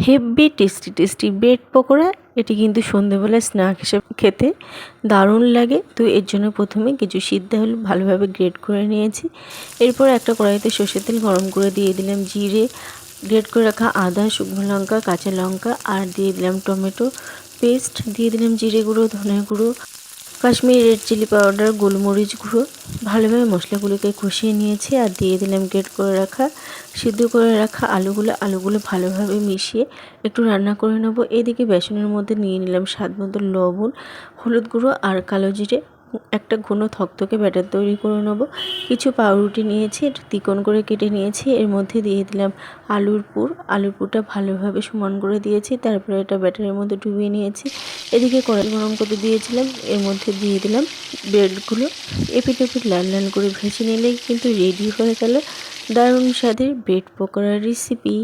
হেব্বি tasty tasty bread pakora. এটি কিন্তু সন্ধেবেলা স্ন্যাক হিসেবে খেতে দারুণ লাগে। তো এর জন্য প্রথমে কিছু সিদ্ধ আলু ভালোভাবে গ্রেট করে নিয়েছি। এরপর একটা কড়াইতে সর্ষের তেল গরম করে দিয়ে দিলাম জিরে, গ্রেট করে রাখা আদা, শুকনো লঙ্কা, কাঁচা লঙ্কা আর দিয়ে দিলাম টমেটো পেস্ট, দিয়ে দিলাম জিরে গুঁড়ো, ধনে গুঁড়ো, কাশ্মীরি রেড চিলি পাউডার, গোলমরিচ গুঁড়ো। ভালোভাবে মশলাগুলোকে কষিয়ে নিয়েছি আর দিয়ে দিলাম গ্রেট করে রাখা সিদ্ধ করে রাখা আলুগুলো ভালোভাবে মিশিয়ে একটু রান্না করে নেব। এদিকে বেসনের মধ্যে নিয়ে নিলাম স্বাদ মতো লবণ, হলুদ গুঁড়ো আর কালো জিরে। একটা ঘন থকথকে ব্যাটার তৈরি করে নেব। কিছু পাউরুটি নিয়েছি, একটু চিকন করে কেটে নিয়েছি। এর মধ্যে দিয়ে দিলাম আলুর পুরটা ভালোভাবে সমান করে দিয়েছি। তারপরে এটা ব্যাটারের মধ্যে ডুবিয়ে নিয়েছি। এদিকে কড়াই গরম করতে দিয়েছিলাম, এর মধ্যে দিয়ে দিলাম ব্রেডগুলো। এপিট ওপিট লাল লাল করে ভেজে নিলেই কিন্তু রেডি হয়ে গেল দারুণ স্বাদের ব্রেড পকোড়ার রেসিপি।